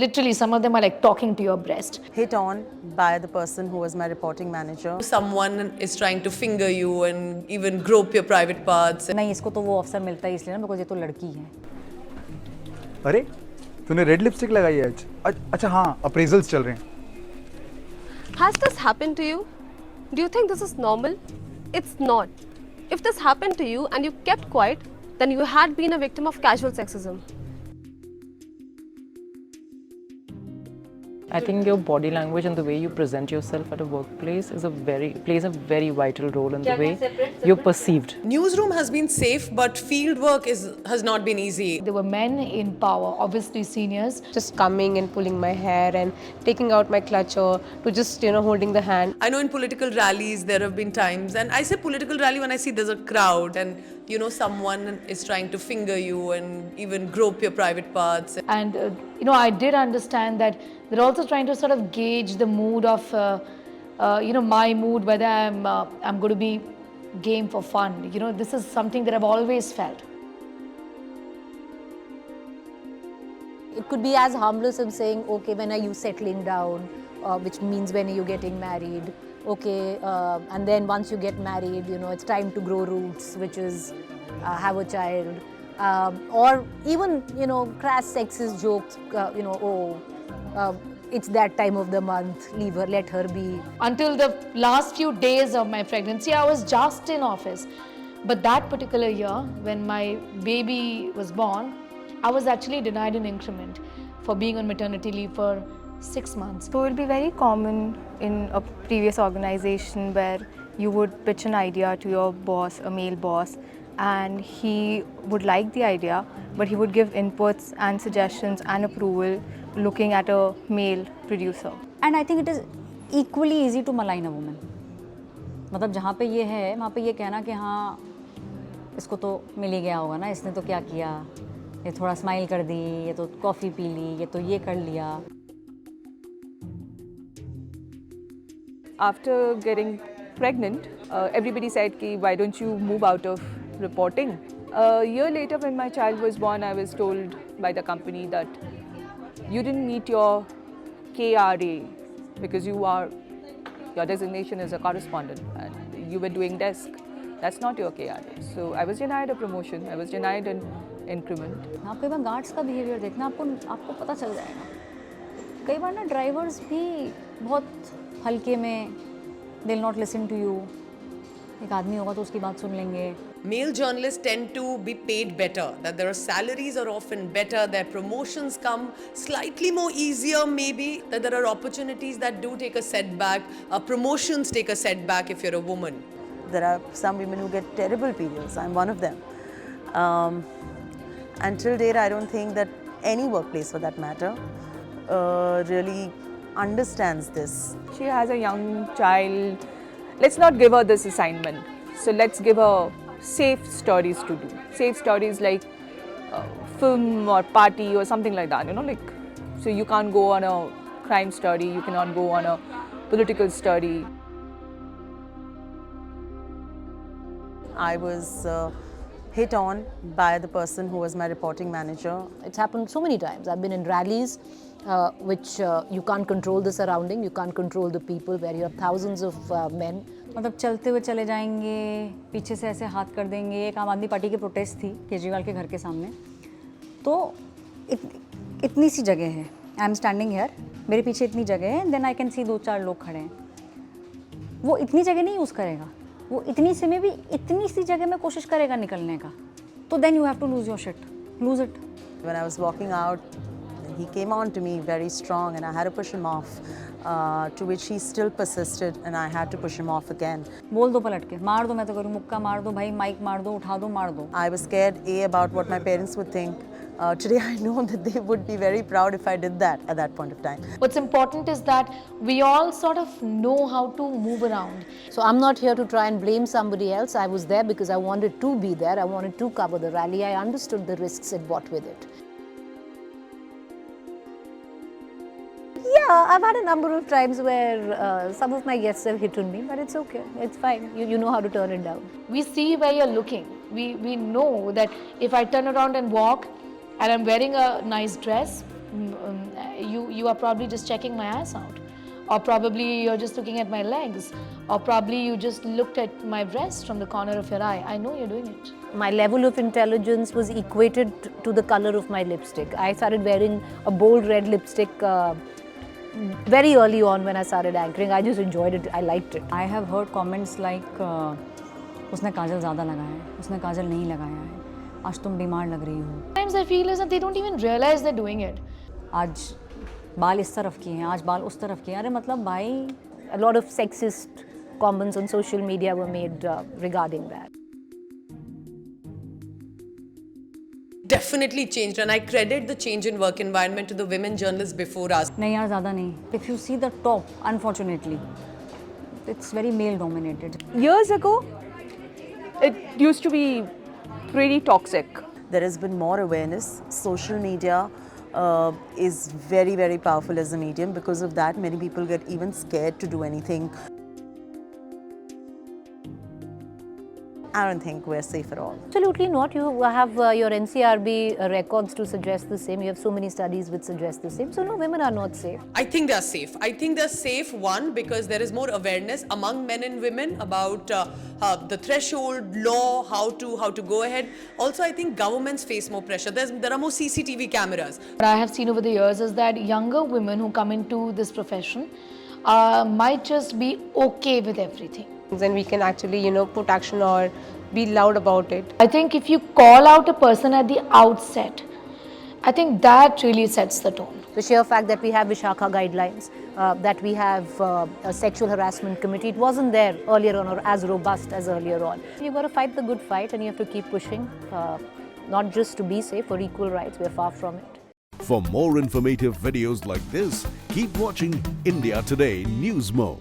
literally some of them are like talking to your breast. Hit on by the person who was my reporting manager. Someone is trying to finger you and even grope your private parts. नहीं, इसको तो वो अवसर मिलता है इसलिए ना, because ये तो लड़की है. अरे तूने रेड लिपस्टिक लगाई है आज? अच्छा हाँ, अप्रेजल्स चल रहे हैं. Has this happened to you? Do you think this is normal? It's not. If this happened to you and you kept quiet, then you had been a victim of casual sexism. I think your body language and the way you present yourself at a workplace plays a very vital role in the way you're perceived. Newsroom has been safe, but field work has not been easy. There were men in power, obviously seniors. Just coming and pulling my hair and taking out my clutcher to just, holding the hand. I know in political rallies there have been times, and I say political rally when I see there's a crowd and someone is trying to finger you and even grope your private parts. And I did understand that they're also trying to sort of gauge the mood of my mood, whether I'm going to be game for fun. This is something that I've always felt. It could be as harmless as saying, okay, when are you settling down, which means when are you getting married, okay, and then once you get married, it's time to grow roots, which is have a child, or even, crass sexist jokes, it's that time of the month, leave her, let her be. Until the last few days of my pregnancy, I was just in office. But that particular year, when my baby was born, I was actually denied an increment for being on maternity leave for 6 months. So it will be very common in a previous organization where you would pitch an idea to your boss, a male boss, and he would like the idea, but he would give inputs and suggestions and approval looking at a male producer. And I think it is equally easy to malign a woman. मतलब जहाँ पे ये है, वहाँ पे ये कहना कि हाँ, इसको तो मिल ही गया होगा ना, इसने तो क्या किया, ये थोड़ा स्माइल कर दी, ये तो कॉफ़ी पी ली, ये तो ये कर लिया. After getting pregnant, everybody said, why don't you move out of reporting? A year later, when my child was born, I was told by the company that you didn't meet your KRA because your designation is a correspondent and you were doing desk. That's not your KRA. So I was denied a promotion. I was denied an increment. आप कई बार guards का behaviour देखना, आपको पता चल जाएगा. कई बार ना ड्राइवर्स भी बहुत हल्के में, they'll not listen to you. एक आदमी होगा तो उसकी बात सुन लेंगे. Male journalists tend to be paid better, that their salaries are often better, their promotions come slightly more easier maybe, that there are opportunities that do take a setback, promotions take a setback if you're a woman. There are some women who get terrible periods. I'm one of them. Until date, I don't think that any workplace for that matter really understands this. She has a young child. Let's not give her this assignment. So let's give her safe stories to do. Safe stories like film or party or something like that, so you can't go on a crime story, you cannot go on a political story. I was hit on by the person who was my reporting manager. It's happened so many times. I've been in rallies which you can't control the surrounding, you can't control the people, where you have thousands of men. मतलब चलते हुए चले जाएंगे, पीछे से ऐसे हाथ कर देंगे. एक आम आदमी पार्टी की प्रोटेस्ट थी केजरीवाल के घर के सामने, तो इतनी सी जगह है, आई एम स्टैंडिंग हियर, मेरे पीछे इतनी जगह है, देन आई कैन सी 2-4 लोग खड़े हैं. वो इतनी जगह नहीं यूज़ करेगा, वो इतनी से में भी इतनी सी जगह में कोशिश करेगा निकलने का, तो then you have to lose your shit, lose it. When I was walking out, he came on to me very strong and I had to push him off, to which he still persisted and I had to push him off again. बोल दो पलट के, मार दो, मैं तो करूँ, मुक्का मार दो भाई, माइक मार दो, उठा दो, मार दो. I was scared about what my parents would think. Today I know that they would be very proud if I did that at that point of time. What's important is that we all sort of know how to move around. So I'm not here to try and blame somebody else. I was there because I wanted to be there. I wanted to cover the rally. I understood the risks it brought with it. Yeah, I've had a number of times where some of my guests have hit on me, but it's okay. It's fine. You know how to turn it down. We see where you're looking. We know that if I turn around and walk and I'm wearing a nice dress, you are probably just checking my ass out. Or probably you're just looking at my legs. Or probably you just looked at my breast from the corner of your eye. I know you're doing it. My level of intelligence was equated to the color of my lipstick. I started wearing a bold red lipstick very early on when I started anchoring. I just enjoyed it. I liked it. I have heard comments like, उसने काजल ज़्यादा लगाया है, उसने काजल नहीं लगाया है, आज तुम बीमार लग रही हो. Sometimes I feel is that they don't even realize they're doing it. आज बाल इस तरफ किए हैं, आज बाल उस तरफ किए हैं. अरे मतलब भाई. A lot of sexist comments on social media were made regarding that. Definitely changed, and I credit the change in work environment to the women journalists before us. नहीं यार ज़्यादा नहीं. If you see the top, unfortunately, it's very male dominated. Years ago, it used to be pretty toxic. There has been more awareness. Social media is very, very powerful as a medium. Because of that, many people get even scared to do anything. I don't think we're safe at all. Absolutely not. You have your NCRB records to suggest the same. You have so many studies which suggest the same. So no, women are not safe. I think they're safe. I think they're safe, one, because there is more awareness among men and women about the threshold, law, how to go ahead. Also, I think governments face more pressure. There are more CCTV cameras. What I have seen over the years is that younger women who come into this profession might just be okay with everything. Then we can actually, put action or be loud about it. I think if you call out a person at the outset, I think that really sets the tone. The sheer fact that we have Vishakha guidelines, that we have a sexual harassment committee, it wasn't there earlier on or as robust as earlier on. You've got to fight the good fight and you have to keep pushing, not just to be safe, for equal rights. We're far from it. For more informative videos like this, keep watching India Today NewsMo.